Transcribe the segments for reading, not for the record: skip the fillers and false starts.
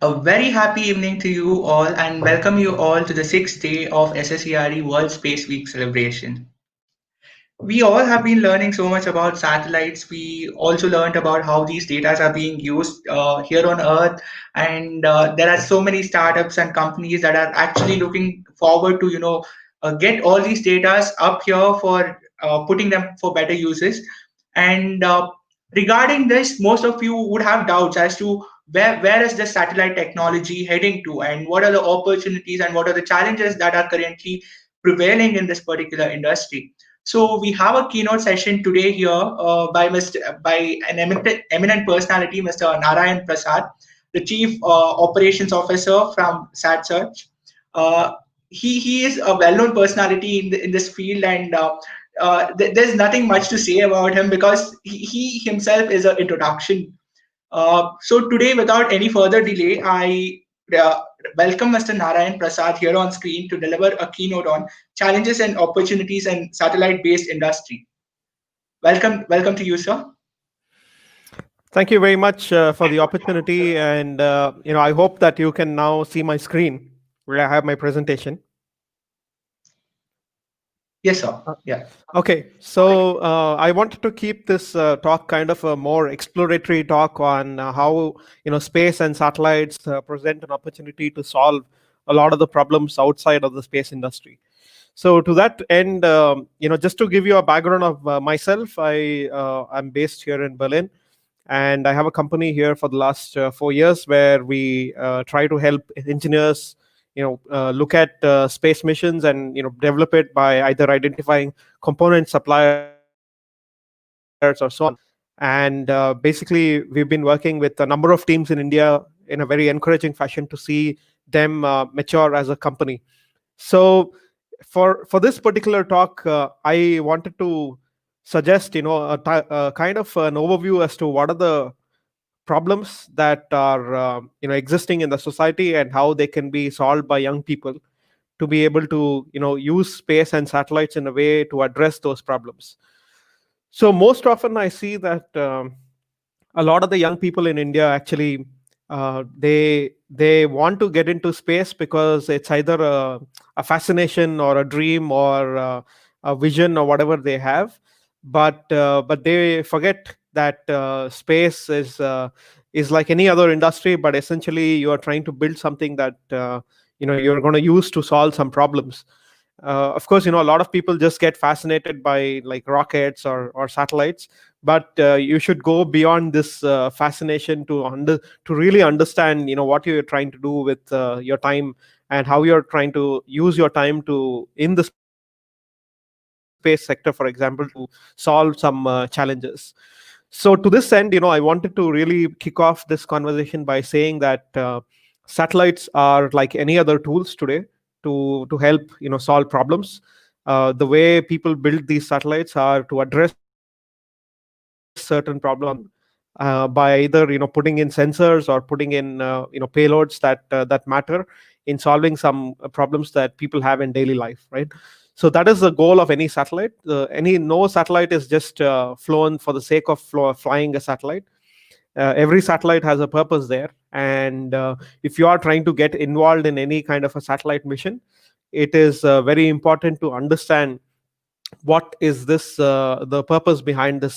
A very happy evening to you all and welcome you all to the sixth day of SSERD World Space Week celebration. We all have been learning so much about satellites. We also learned about how these data are being used here on Earth, and there are so many startups and companies that are actually looking forward to, get all these data up here for putting them for better uses. And regarding this, most of you would have doubts as to where is the satellite technology heading to, and what are the opportunities and what are the challenges that are currently prevailing in this particular industry. So we have a keynote session today here by an eminent personality, Mr. Narayan Prasad, the Chief Operations Officer from Satsearch. Uh, he is a well-known personality in this field, and there's nothing much to say about him because he himself is an introduction. So today, without any further delay, I uh, welcome Mr. Narayan Prasad here on screen to deliver a keynote on challenges and opportunities in satellite-based industry. Welcome to you, sir. Thank you very much for the opportunity, and I hope that you can now see my screen where I have my presentation. Yes, sir. Yeah. Okay, so I wanted to keep this talk kind of a more exploratory talk on how space and satellites present an opportunity to solve a lot of the problems outside of the space industry. So to that end, just to give you a background of myself, I'm based here in Berlin, and I have a company here for the last 4 years where we try to help engineers look at space missions and develop it by either identifying component suppliers or so on. And basically we've been working with a number of teams in India in a very encouraging fashion to see them mature as a company. So for this particular talk, I wanted to suggest a kind of an overview as to what are the problems that are existing in the society and how they can be solved by young people to be able to use space and satellites in a way to address those problems. So most often I see that a lot of the young people in India actually they want to get into space because it's either a fascination or a dream or a vision or whatever they have, but they forget that space is like any other industry, but essentially you are trying to build something that you're going to use to solve some problems. Of course, a lot of people just get fascinated by like rockets or satellites, but you should go beyond this fascination to really understand what you're trying to do with your time, and how you're trying to use your time to in the space sector, for example, to solve some challenges. So to this end, I wanted to really kick off this conversation by saying that satellites are like any other tools today to help solve problems. The way people build these satellites are to address certain problems by either putting in sensors or putting in payloads that matter in solving some problems that people have in daily life, right? So that is the goal of any satellite. No satellite is just flown for the sake of flying a satellite. Every satellite has a purpose there, and if you are trying to get involved in any kind of a satellite mission, it is very important to understand what is this the purpose behind this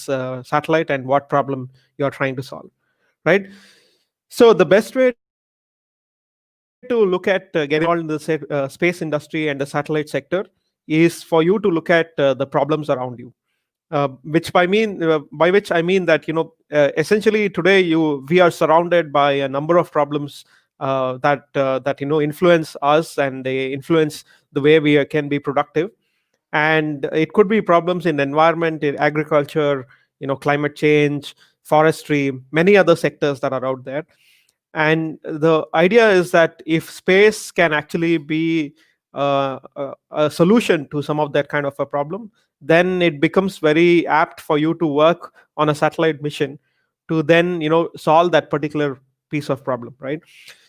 satellite and what problem you are trying to solve, right? So the best way to look at getting involved in the space industry and the satellite sector is for you to look at the problems around you. By which I mean that essentially today we are surrounded by a number of problems that influence us, and they influence the way we can be productive. And it could be problems in environment, in agriculture, climate change, forestry, many other sectors that are out there. And the idea is that if space can actually be a solution to some of that kind of a problem, then it becomes very apt for you to work on a satellite mission to then solve that particular piece of problem, right?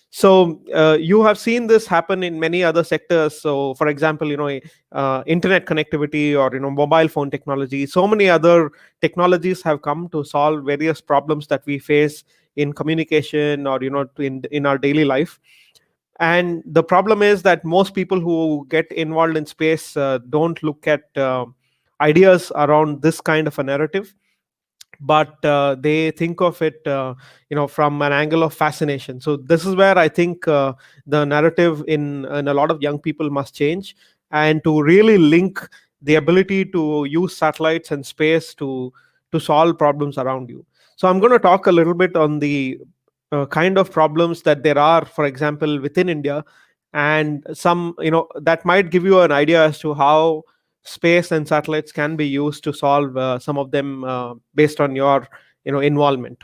So you have seen this happen in many other sectors. So for example, internet connectivity, or mobile phone technology, so many other technologies have come to solve various problems that we face in communication, or in our daily life. And the problem is that most people who get involved in space don't look at ideas around this kind of a narrative, but they think of it from an angle of fascination. So this is where I think the narrative in a lot of young people must change, and to really link the ability to use satellites and space to solve problems around you. So I'm going to talk a little bit on the kind of problems that there are, for example, within India, and some that might give you an idea as to how space and satellites can be used to solve some of them based on your involvement.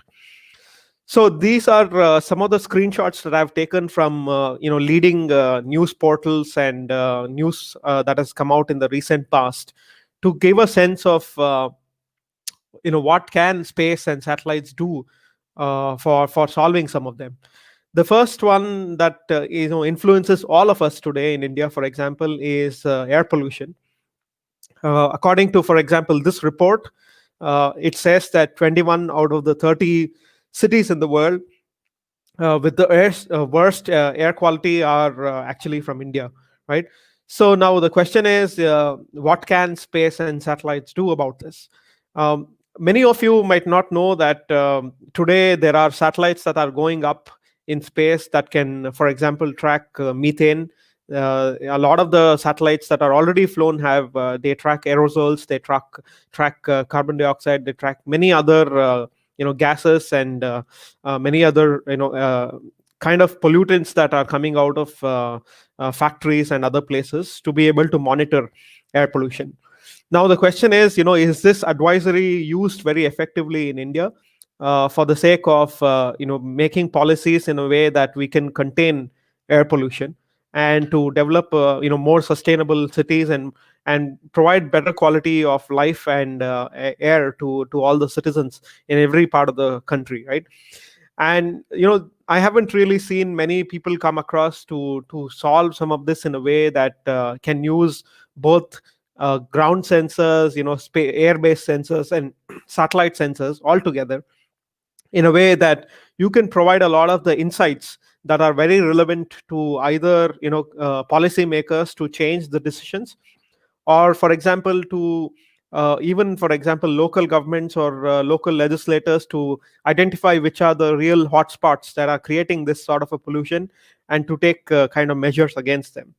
So these are some of the screenshots that I've taken from leading news portals and news that has come out in the recent past, to give a sense of what can space and satellites do for solving some of them. The first one that influences all of us today in India, for example, is air pollution. According to, for example, this report, it says that 21 out of the 30 cities in the world with the worst air quality are actually from India, right? So now the question is, what can space and satellites do about this? Um, Many of you might not know that today there are satellites that are going up in space that can, for example, track methane. A lot of the satellites that are already flown have they track aerosols, they track carbon dioxide, they track many other gases, and many other kind of pollutants that are coming out of factories and other places, to be able to monitor air pollution. Now the question is this advisory used very effectively in India for the sake of making policies in a way that we can contain air pollution, and to develop more sustainable cities, and provide better quality of life and air to all the citizens in every part of the country, right? And I haven't really seen many people come across to solve some of this in a way that can use both ground sensors, air based sensors, and satellite sensors all together, in a way that you can provide a lot of the insights that are very relevant to either policymakers to change the decisions, or for example to even for example local governments or local legislators, to identify which are the real hotspots that are creating this sort of a pollution, and to take kind of measures against them.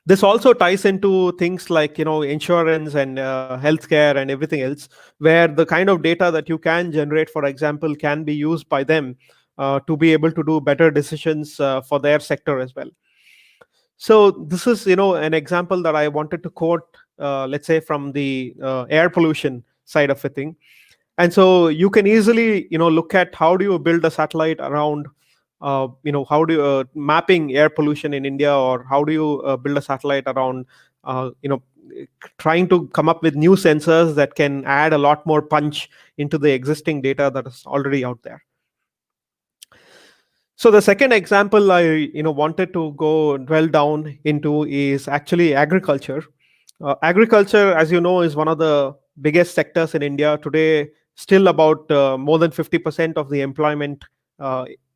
This also ties into things like insurance and healthcare and everything else, where the kind of data that you can generate, for example, can be used by them to be able to do better decisions for their sector as well. So this is an example that I wanted to quote, let's say, from the air pollution side of a thing. And so you can easily look at how do you build a satellite around how do you mapping air pollution in India, or how do you build a satellite around trying to come up with new sensors that can add a lot more punch into the existing data that is already out there. So the second example I wanted to go dwell down into is actually agriculture. Agriculture, as you know, is one of the biggest sectors in India today. Still, about more than 50% of the employment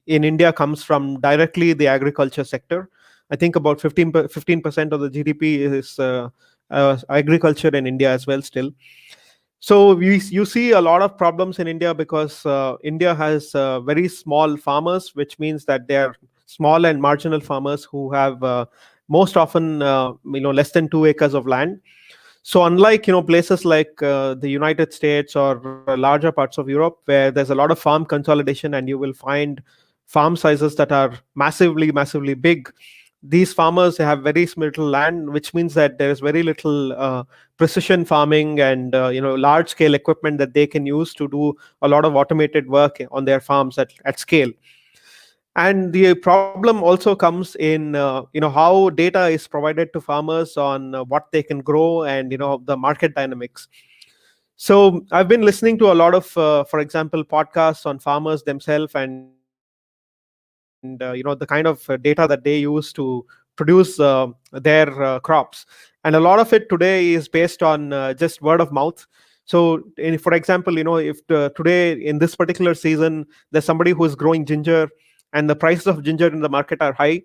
in India comes from directly the agriculture sector. I think about 15% of the GDP is agriculture in India as well still. So you see a lot of problems in India because India has very small farmers, which means that they are small and marginal farmers who have most often less than 2 acres of land. So unlike places like the United States or larger parts of Europe, where there's a lot of farm consolidation and you will find farm sizes that are massively big, these farmers have very little land, which means that there is very little precision farming and large scale equipment that they can use to do a lot of automated work on their farms at scale. And the problem also comes in how data is provided to farmers on what they can grow, and the market dynamics. So I've been listening to a lot of for example podcasts on farmers themselves, and the kind of data that they use to produce their crops. And a lot of it today is based on just word of mouth. For example, if today in this particular season there's somebody who is growing ginger, and the prices of ginger in the market are high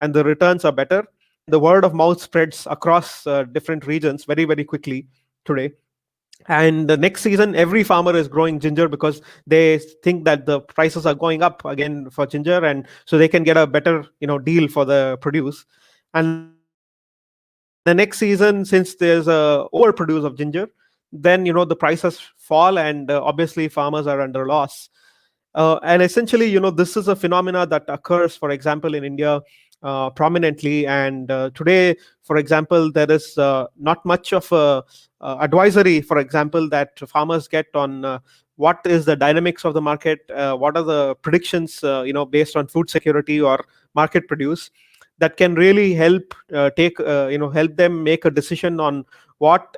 and the returns are better, then the word of mouth spreads across different regions very, very quickly today. And the next season every farmer is growing ginger because they think that the prices are going up again for ginger, and so they can get a better deal for the produce. And the next season, since there's a overproduce of ginger, then the prices fall, and obviously farmers are under loss. And essentially, this is a phenomena that occurs, for example, in India prominently. And today, for example, there is not much of a advisory, for example, that farmers get on what is the dynamics of the market, what are the predictions, based on food security or market produce, that can really help them make a decision on what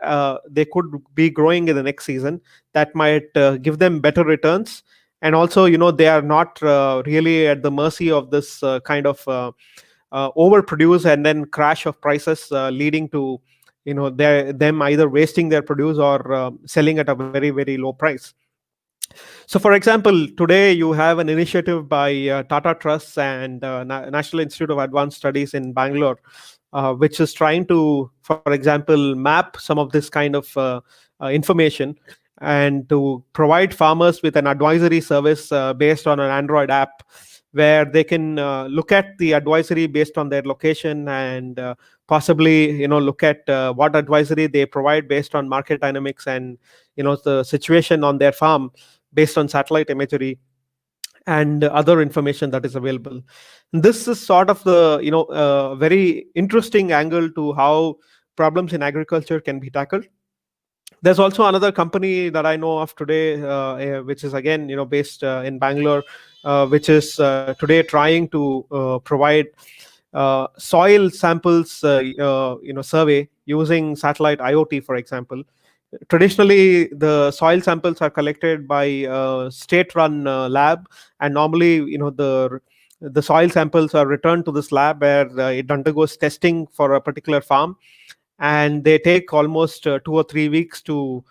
they could be growing in the next season, that might give them better returns. And also, they are not really at the mercy of this kind of overproduce and then crash of prices, leading to them either wasting their produce or selling at a very, very low price. So, for example, today you have an initiative by Tata Trusts and National Institute of Advanced Studies in Bangalore, which is trying to, for example, map some of this kind of information, and to provide farmers with an advisory service based on an Android app, where they can look at the advisory based on their location, and possibly look at what advisory they provide based on market dynamics and the situation on their farm based on satellite imagery and other information that is available. This is sort of the very interesting angle to how problems in agriculture can be tackled. There's also another company that I know of today, which is again based in Bangalore, which is today trying to provide soil samples survey using satellite IoT, for example. Traditionally, the soil samples are collected by a state-run lab, and normally, the soil samples are returned to this lab, where it undergoes testing for a particular farm, and they take almost 2 or 3 weeks to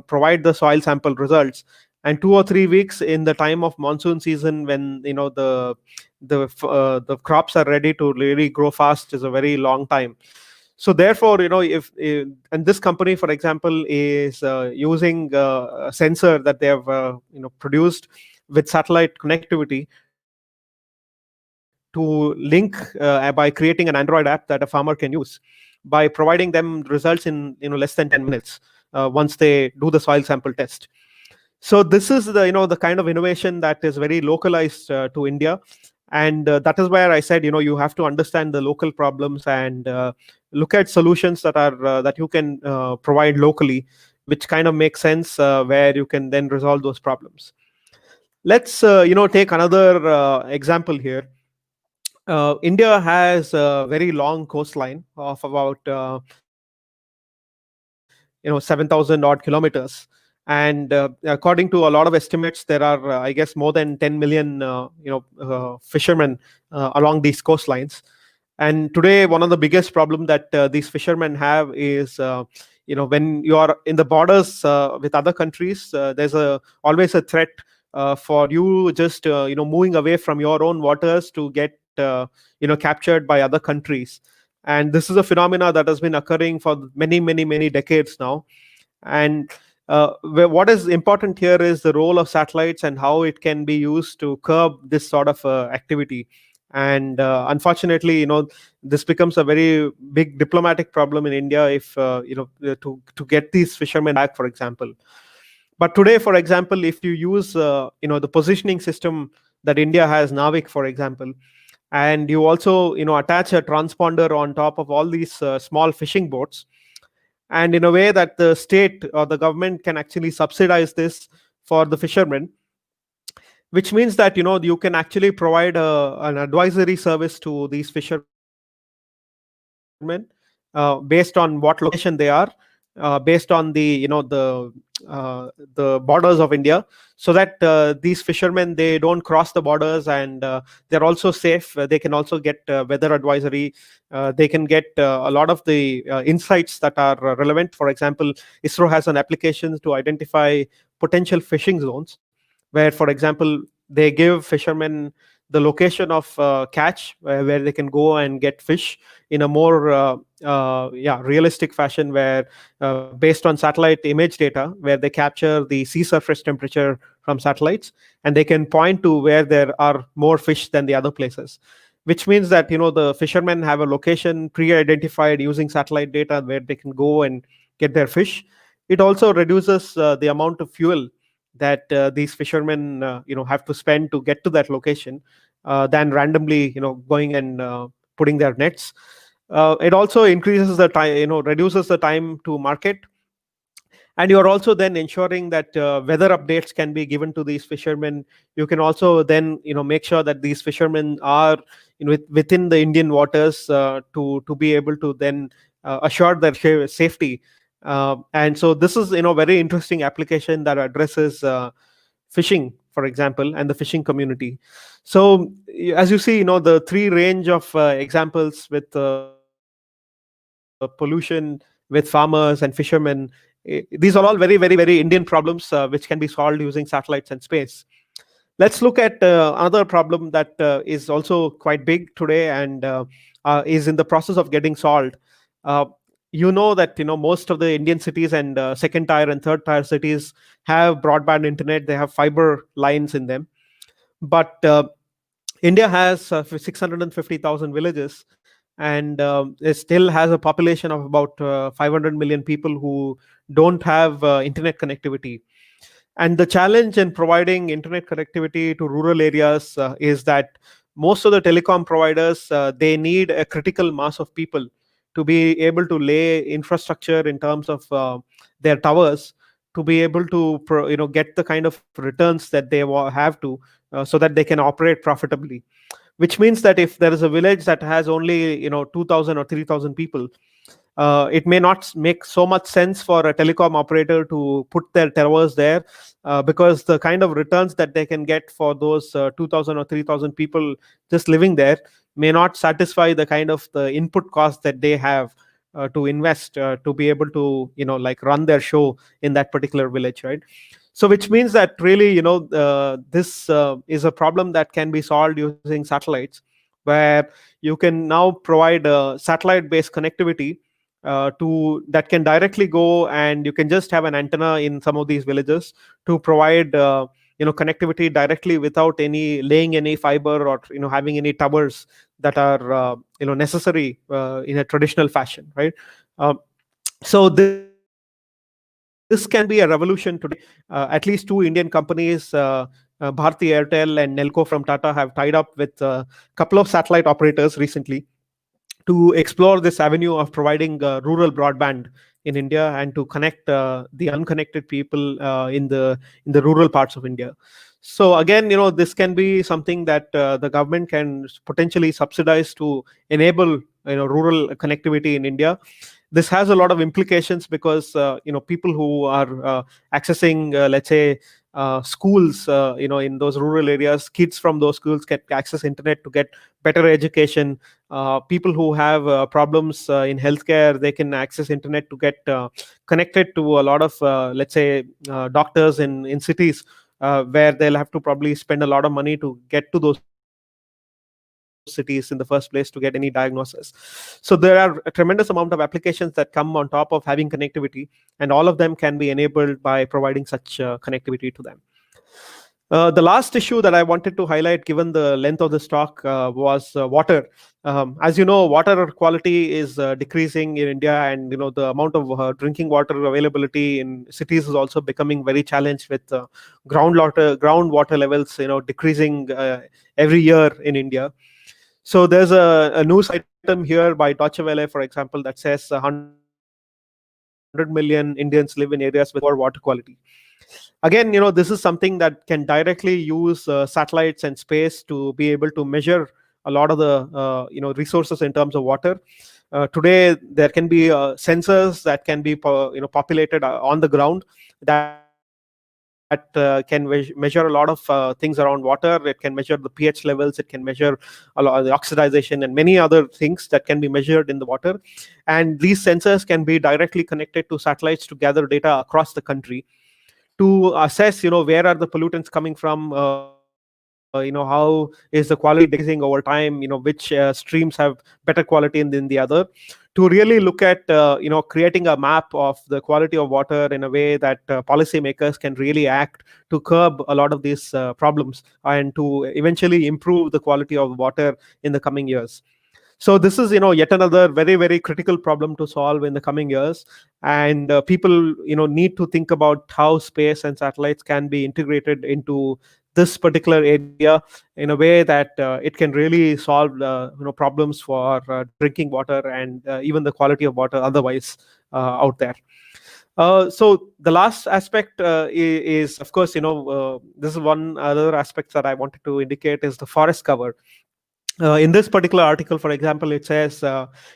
provide the soil sample results. And 2 or 3 weeks in the time of monsoon season, when the crops are ready to really grow fast, is a very long time. So therefore, if and this company, for example, is using a sensor that they have produced with satellite connectivity to link by creating an Android app that a farmer can use, by providing them results in less than 10 minutes once they do the soil sample test. So this is the kind of innovation that is very localized to India. And that is where I said, you have to understand the local problems, and look at solutions that you can provide locally, which kind of makes sense, where you can then resolve those problems. Let's take another example here. India has a very long coastline of about 7,000 odd kilometers, and according to a lot of estimates, there are I guess more than 10 million fishermen along these coastlines. And today, one of the biggest problem that these fishermen have is, when you are in the borders with other countries, there's always a threat for you just moving away from your own waters to get captured by other countries. And this is a phenomena that has been occurring for many, many, many decades now. And what is important here is the role of satellites and how it can be used to curb this sort of activity. And unfortunately, this becomes a very big diplomatic problem in India, if to get these fishermen back, for example. But today, for example, if you use the positioning system that India has, Navik, for example, and you also attach a transponder on top of all these small fishing boats, and in a way that the state or the government can actually subsidize this for the fishermen, which means that you can actually provide an advisory service to these fishermen based on what location they are, based on the borders of India, so that these fishermen, they don't cross the borders, and they're also safe. They can also get weather advisory. They can get a lot of the insights that are relevant. For example, ISRO has an application to identify potential fishing zones, where, for example, they give fishermen the location of catch, where they can go and get fish in a more realistic fashion, where based on satellite image data, where they capture the sea surface temperature from satellites, and they can point to where there are more fish than the other places, which means that the fishermen have a location pre-identified using satellite data where they can go and get their fish. It also reduces the amount of fuel that these fishermen have to spend to get to that location, than randomly going and putting their nets. It also increases the time, reduces the time to market, and you're also then ensuring that weather updates can be given to these fishermen. You can also then make sure that these fishermen are within the Indian waters, to be able to then assure their safety. And so this is very interesting application that addresses fishing, for example, and the fishing community. So as you see, the three range of examples with pollution, with farmers and fishermen, these are all very, very, very Indian problems, which can be solved using satellites and space. Let's look at another problem that is also quite big today, and is in the process of getting solved. Uh, you know that most of the Indian cities and second tier and third tier cities have broadband internet. They have fiber lines in them, but India has 650,000 villages, and it still has a population of about 500 million people who don't have internet connectivity. And the challenge in providing internet connectivity to rural areas is that most of the telecom providers, they need a critical mass of people to be able to lay infrastructure in terms of their towers, to be able to get the kind of returns that they have to, so that they can operate profitably. Which means that if there is a village that has only 2,000 or 3,000 people, it may not make so much sense for a telecom operator to put their towers there, because the kind of returns that they can get for those 2,000 or 3,000 people just living there may not satisfy the kind of the input cost that they have to invest, to be able to like run their show in that particular village, right? So which means that really this is a problem that can be solved using satellites, where you can now provide satellite based connectivity to that can directly go, and you can just have an antenna in some of these villages to provide connectivity directly without any laying any fiber, or having any towers that are necessary in a traditional fashion, right? uh, so this can be a revolution today. At least two Indian companies, Bharti Airtel and Nelco from Tata, have tied up with a couple of satellite operators recently to explore this avenue of providing rural broadband in India, and to connect the unconnected people in the rural parts of India. So again, this can be something that the government can potentially subsidize to enable rural connectivity in India. This has a lot of implications, because people who are accessing, let's say, schools in those rural areas, kids from those schools can access internet to get better education. People who have problems in healthcare, they can access internet to get connected to a lot of let's say doctors in cities, where they'll have to probably spend a lot of money to get to those cities in the first place to get any diagnosis. So there are a tremendous amount of applications that come on top of having connectivity, and all of them can be enabled by providing such connectivity to them. The last issue that I wanted to highlight, given the length of this talk, was water. As you know, water quality is decreasing in India, and the amount of drinking water availability in cities is also becoming very challenged, with groundwater levels decreasing every year in India. So there's a news item here by Deutsche Welle, for example, that says 100 million Indians live in areas with poor water quality. Again, this is something that can directly use satellites and space to be able to measure a lot of the resources in terms of water. Today there can be sensors that can be populated on the ground that can measure a lot of things around water. It can measure the pH levels, it can measure the oxidization and many other things that can be measured in the water. And these sensors can be directly connected to satellites to gather data across the country to assess where are the pollutants coming from, how is the quality decreasing over time, which streams have better quality than the other, to really look at creating a map of the quality of water in a way that policymakers can really act to curb a lot of these problems and to eventually improve the quality of water in the coming years. So this is yet another very very critical problem to solve in the coming years. And people need to think about how space and satellites can be integrated into this particular area in a way that it can really solve problems for drinking water and even the quality of water otherwise out there. So the last aspect is, of course, this is one other aspect that I wanted to indicate is the forest cover. In this particular article, for example, it says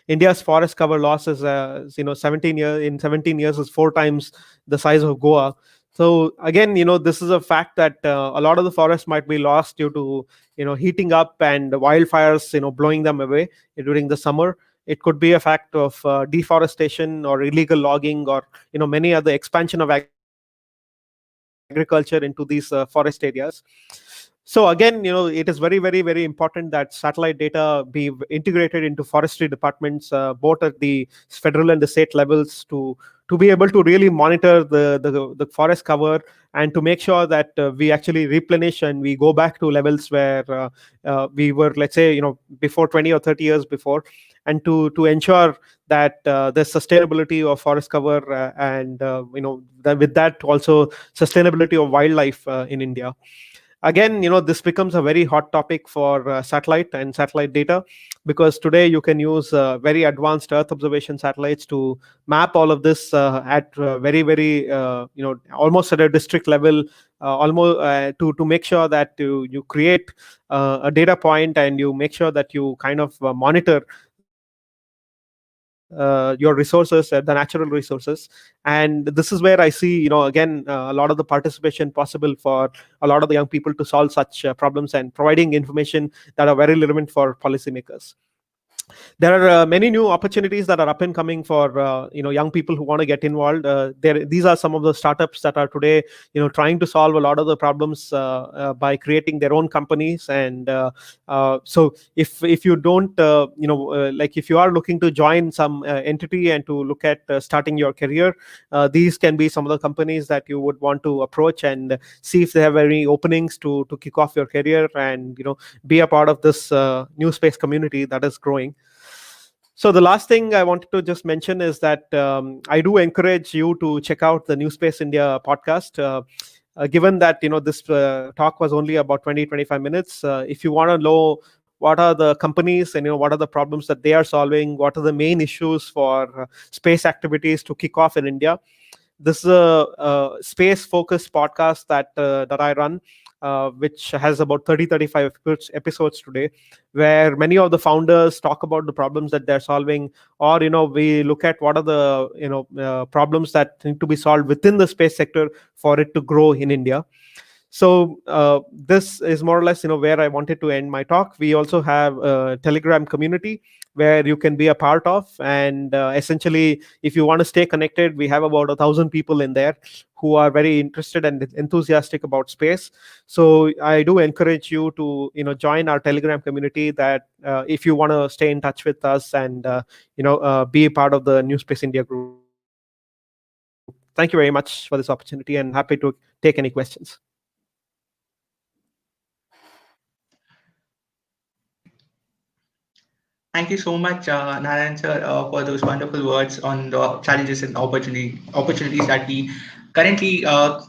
India's forest cover loss is 17 years is 4 times the size of Goa. So again, this is a fact that a lot of the forest might be lost due to heating up and wildfires blowing them away during the summer. It could be a fact of deforestation or illegal logging or many other expansion of agriculture into these forest areas. So again, it is very very very important that satellite data be integrated into forestry departments, both at the federal and the state levels, to be able to really monitor the forest cover and to make sure that we actually replenish and we go back to levels where we were, let's say, before 20 or 30 years before, and to ensure that the sustainability of forest cover and with that also sustainability of wildlife in India. Again, this becomes a very hot topic for satellite and satellite data, because today you can use very advanced earth observation satellites to map all of this at very very almost at a district level, almost to make sure that you create a data point and you make sure that you kind of monitor your resources, the natural resources. And this is where I see, again, a lot of the participation possible for a lot of the young people to solve such problems and providing information that are very relevant for policymakers. There are many new opportunities that are up and coming for young people who want to get involved. These are some of the startups that are today trying to solve a lot of the problems by creating their own companies. And so if you don't like, if you are looking to join some entity and to look at starting your career, these can be some of the companies that you would want to approach and see if they have any openings to kick off your career and be a part of this new space community that is growing. So the last thing I wanted to just mention is that I do encourage you to check out the New Space India podcast. Given that this talk was only about 20-25 minutes, if you want to know what are the companies and what are the problems that they are solving, what are the main issues for space activities to kick off in India, this is a space focused podcast that I run, which has about 30-35 episodes today, where many of the founders talk about the problems that they're solving, or we look at what are the problems that need to be solved within the space sector for it to grow in India. So this is more or less where I wanted to end my talk. We also have a Telegram community where you can be a part of, and essentially, if you want to stay connected, we have about 1,000 people in there who are very interested and enthusiastic about space. So I do encourage you to join our Telegram community, that if you want to stay in touch with us and be a part of the New Space India group. Thank you very much for this opportunity, and happy to take any questions. Thank you so much, Narayan sir, for those wonderful words on the challenges and opportunities that we currently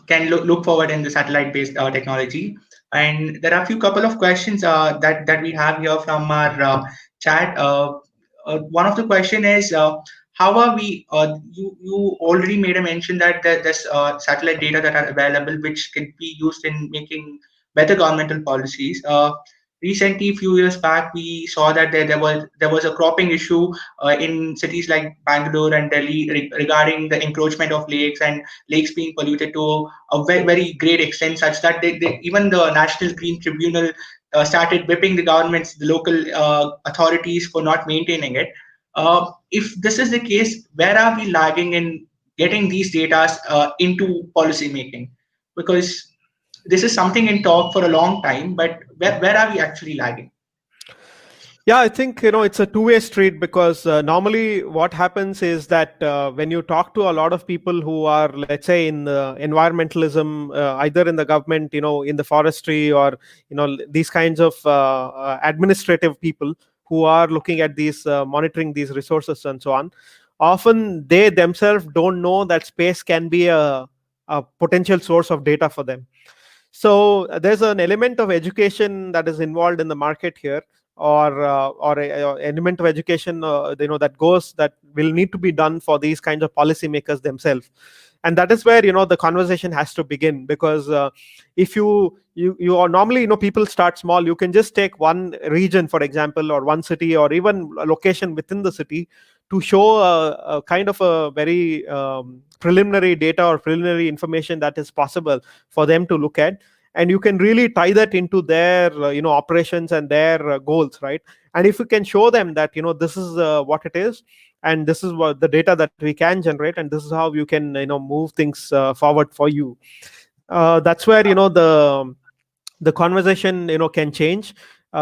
can look forward in the satellite-based technology. And there are a few couple of questions that we have here from our chat. One of the question is, how are we? You already made a mention that there's satellite data that are available, which can be used in making better governmental policies. recently, few years back, we saw that there was a cropping issue in cities like Bangalore and Delhi regarding the encroachment of lakes and lakes being polluted to a very, very great extent, such that even the National Green Tribunal started whipping the governments, the local authorities for not maintaining it. If this is the case, where are we lagging in getting these data into policy making? Because this is something in talk for a long time, but where are we actually lagging? Yeah, I think it's a two-way street, because normally what happens is that when you talk to a lot of people who are, let's say, in environmentalism, either in the government, in the forestry, or these kinds of administrative people who are looking at these, monitoring these resources and so on, often they themselves don't know that space can be a potential source of data for them. So there's an element of education that is involved in the market here, or a element of education that will need to be done for these kinds of policymakers themselves. And that is where the conversation has to begin, because if you are normally, people start small. You can just take one region, for example, or one city, or even a location within the city, to show a kind of a very preliminary data or preliminary information that is possible for them to look at. And you can really tie that into their operations and their goals, right? And if you can show them that this is what it is, and this is what the data that we can generate, and this is how you can move things forward for you, that's where the conversation can change.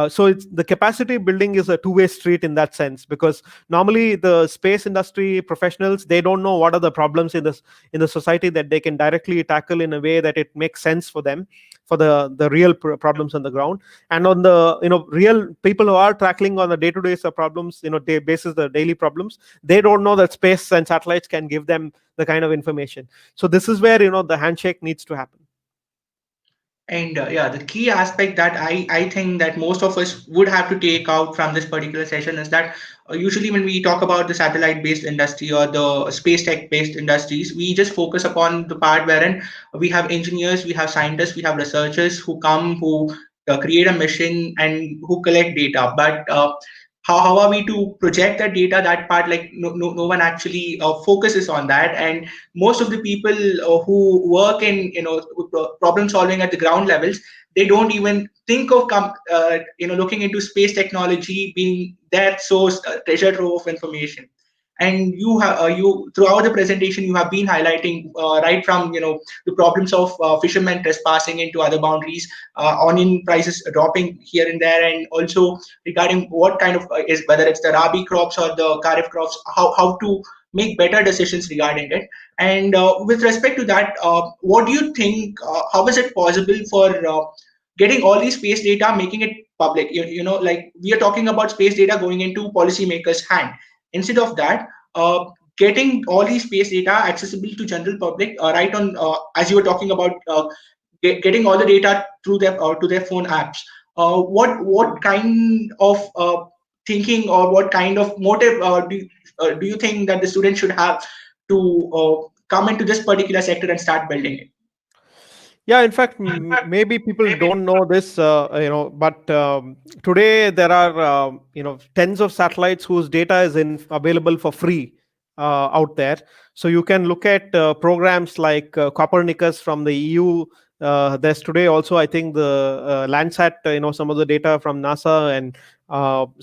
So the capacity building is a two-way street in that sense, because normally the space industry professionals, they don't know what are the problems in the society that they can directly tackle in a way that it makes sense for them, for the real problems on the ground. And on the real people who are tackling on the day-to-day problems, day basis, the daily problems, they don't know that space and satellites can give them the kind of information. So this is where the handshake needs to happen. And yeah, the key aspect that I think that most of us would have to take out from this particular session is that usually when we talk about the satellite based industry or the space tech based industries, we just focus upon the part wherein we have engineers, we have scientists, we have researchers who come, who create a mission and who collect data. But how are we to project that data? That part, like no one actually focuses on that. And most of the people who work in problem solving at the ground levels, they don't even think of looking into space technology being that source treasure trove of information. And you throughout the presentation you have been highlighting right from the problems of fishermen trespassing into other boundaries, onion prices dropping here and there, and also regarding what kind of is whether it's the rabi crops or the kharif crops, how to make better decisions regarding it. And with respect to that, what do you think? How is it possible for getting all these space data, making it public? Like we are talking about space data going into policymakers' hand. Instead of that, getting all these space data accessible to general public, right on as you were talking about getting all the data through their to their phone apps. What kind of thinking or what kind of motive do you think that the students should have to come into this particular sector and start building it? Yeah, in fact, maybe people don't know this, but today there are, tens of satellites whose data is available for free out there. So you can look at programs like Copernicus from the EU. There's today also, I think, the Landsat. Some of the data from NASA, and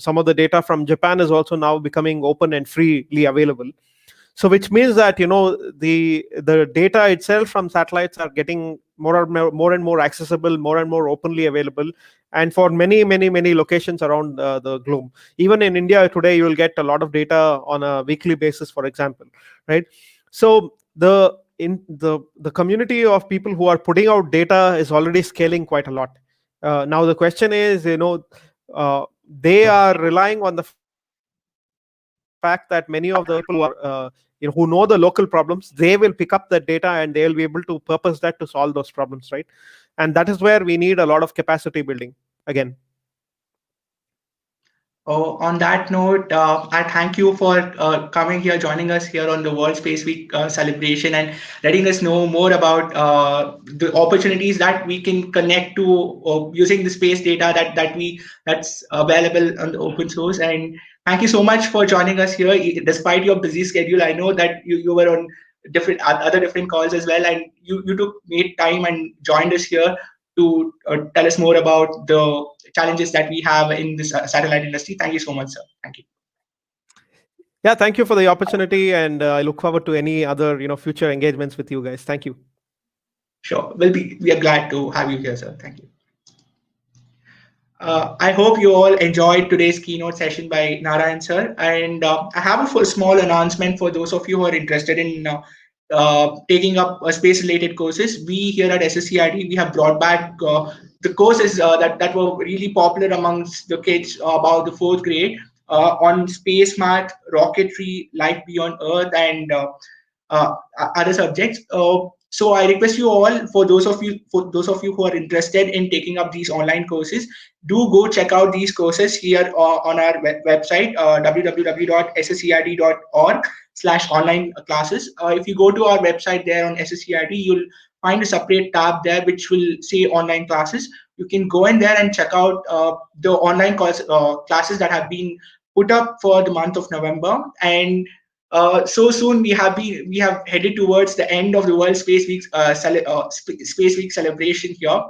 some of the data from Japan is also now becoming open and freely available. So which means that the data itself from satellites are getting more and more accessible, more and more openly available, and for many locations around the globe. Even in India today, you will get a lot of data on a weekly basis, for example, right? So the community of people who are putting out data is already scaling quite a lot. Now the question is, they are relying on the fact that many of the people who are who know the local problems, they will pick up that data and they will be able to purpose that to solve those problems, right? And that is where we need a lot of capacity building again. On that note, I thank you for coming here, joining us here on the World Space Week celebration, and letting us know more about the opportunities that we can connect to using the space data that's available on the open source. And thank you so much for joining us here, despite your busy schedule. I know that you were on different other different calls as well, and you took made time and joined us here to tell us more about the challenges that we have in this satellite industry. Thank you so much, sir. Thank you. Yeah, thank you for the opportunity, and I look forward to any other future engagements with you guys. Thank you. Sure. We are glad to have you here, sir. Thank you. I hope you all enjoyed today's keynote session by Narayan sir. And I have a small announcement for those of you who are interested in taking up space-related courses. We here at SSERD, we have Broadband. The courses that were really popular amongst the kids about the fourth grade on space math, rocketry, life beyond Earth, and other subjects. So I request you all, for those of you who are interested in taking up these online courses, do go check out these courses here on our website, www.sserd.org/online classes. If you go to our website there on SSERD, you'll find a separate tab there which will say online classes. You can go in there and check out the online classes that have been put up for the month of November. And so soon we have headed towards the end of the World Space Week Space Week celebration here.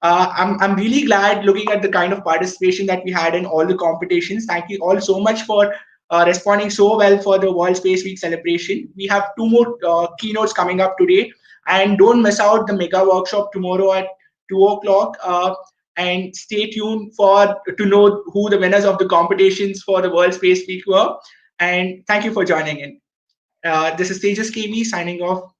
I'm really glad looking at the kind of participation that we had in all the competitions. Thank you all so much for responding so well for the World Space Week celebration. We have two more keynotes coming up today, and don't miss out the mega workshop tomorrow at 2 o'clock. And stay tuned to know who the winners of the competitions for the World Space Week were. And thank you for joining in. This is Tejas KV signing off.